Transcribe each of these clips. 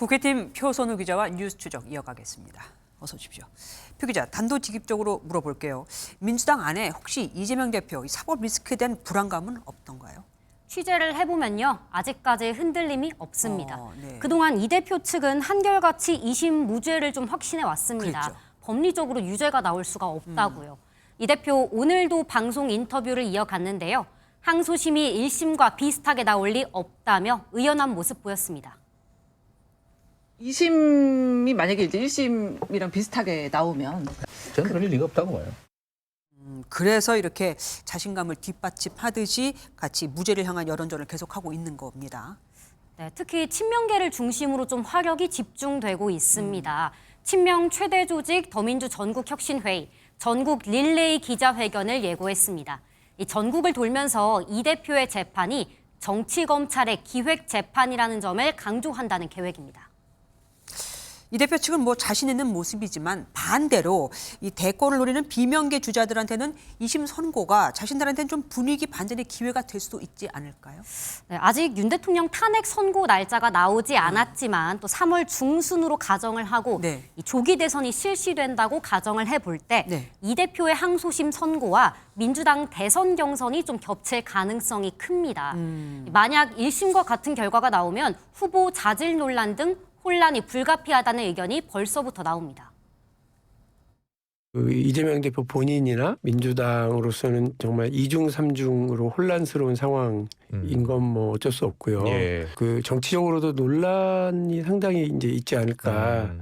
국회팀 표선우 기자와 뉴스 추적 이어가겠습니다. 어서 오십시오. 표 기자, 단도직입적으로 물어볼게요. 민주당 안에 혹시 이재명 대표 사법 리스크에 대한 불안감은 없던가요? 취재를 해보면요. 아직까지 흔들림이 없습니다. 네. 그동안 이 대표 측은 한결같이 2심 무죄를 좀 확신해 왔습니다. 그랬죠. 법리적으로 유죄가 나올 수가 없다고요. 이 대표 오늘도 방송 인터뷰를 이어갔는데요. 항소심이 1심과 비슷하게 나올 리 없다며 의연한 모습 보였습니다. 2심이 만약에 이제 1심이랑 비슷하게 나오면 저는 그럴 리가 없다고 봐요. 그래서 이렇게 자신감을 뒷받침하듯이 같이 무죄를 향한 여론전을 계속하고 있는 겁니다. 네, 특히 친명계를 중심으로 좀 화력이 집중되고 있습니다. 친명 최대 조직 더민주 전국혁신회의, 전국 릴레이 기자회견을 예고했습니다. 이 전국을 돌면서 이 대표의 재판이 정치검찰의 기획재판이라는 점을 강조한다는 계획입니다. 이 대표 측은 뭐 자신 있는 모습이지만 반대로 이 대권을 노리는 비명계 주자들한테는 2심 선고가 자신들한테는 좀 분위기 반전의 기회가 될 수도 있지 않을까요? 네, 아직 윤 대통령 탄핵 선고 날짜가 나오지 않았지만 또 3월 중순으로 가정을 하고 네. 이 조기 대선이 실시된다고 가정을 해볼 때 이 네. 대표의 항소심 선고와 민주당 대선 경선이 좀 겹칠 가능성이 큽니다. 만약 1심과 같은 결과가 나오면 후보 자질 논란 등 혼란이 불가피하다는 의견이 벌써부터 나옵니다. 이재명 대표 본인이나 민주당으로서는 정말 이중삼중으로 혼란스러운 상황인 건 뭐 어쩔 수 없고요. 예. 그 정치적으로도 논란이 상당히 이제 있지 않을까.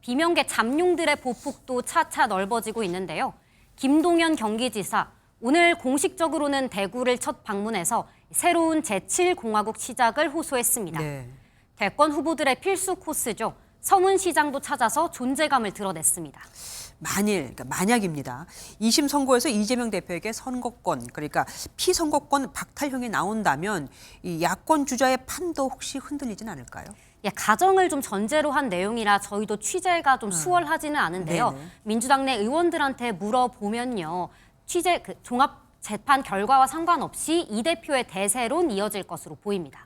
비명계 잠룡들의 보폭도 차차 넓어지고 있는데요. 김동연 경기지사 오늘 공식적으로는 대구를 첫 방문해서 새로운 제7공화국 시작을 호소했습니다. 네. 대권 후보들의 필수 코스죠. 서문시장도 찾아서 존재감을 드러냈습니다. 그러니까 만약입니다. 2심 선고에서 이재명 대표에게 선거권, 그러니까 피선거권 박탈형이 나온다면 이 야권 주자의 판도 혹시 흔들리진 않을까요? 예, 가정을 좀 전제로 한 내용이라 저희도 취재가 좀 수월하지는 않은데요. 네네. 민주당 내 의원들한테 물어보면요. 종합 재판 결과와 상관없이 이 대표의 대세론 이어질 것으로 보입니다.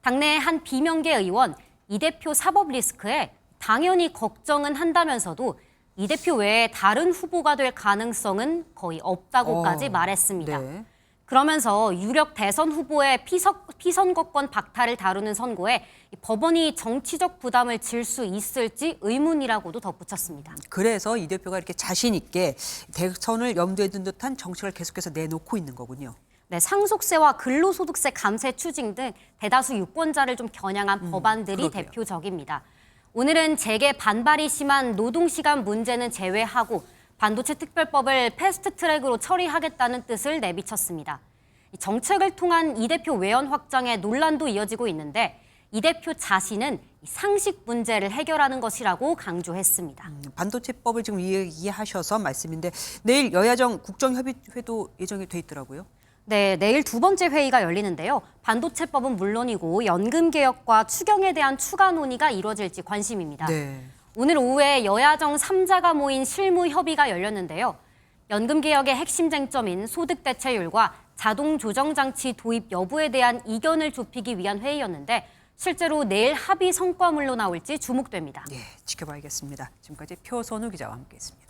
당내 한 비명계 의원 이 대표 사법 리스크에 당연히 걱정은 한다면서도 이 대표 외에 다른 후보가 될 가능성은 거의 없다고까지 말했습니다. 네. 그러면서 유력 대선 후보의 피선거권 박탈을 다루는 선고에 법원이 정치적 부담을 질 수 있을지 의문이라고도 덧붙였습니다. 그래서 이 대표가 이렇게 자신 있게 대선을 염두에 둔 듯한 정책을 계속해서 내놓고 있는 거군요. 네, 상속세와 근로소득세 감세 추징 등 대다수 유권자를 좀 겨냥한 법안들이 그러게요. 대표적입니다. 오늘은 재계 반발이 심한 노동시간 문제는 제외하고 반도체 특별법을 패스트트랙으로 처리하겠다는 뜻을 내비쳤습니다. 정책을 통한 이 대표 외연 확장에 논란도 이어지고 있는데 이 대표 자신은 상식 문제를 해결하는 것이라고 강조했습니다. 반도체법을 지금 이해하셔서 말씀인데 내일 여야정 국정협의회도 예정이 돼 있더라고요. 네, 내일 두 번째 회의가 열리는데요. 반도체법은 물론이고 연금개혁과 추경에 대한 추가 논의가 이루어질지 관심입니다. 네. 오늘 오후에 여야정 3자가 모인 실무협의가 열렸는데요. 연금개혁의 핵심 쟁점인 소득대체율과 자동조정장치 도입 여부에 대한 이견을 좁히기 위한 회의였는데 실제로 내일 합의 성과물로 나올지 주목됩니다. 예, 지켜봐야겠습니다. 지금까지 표선우 기자와 함께했습니다.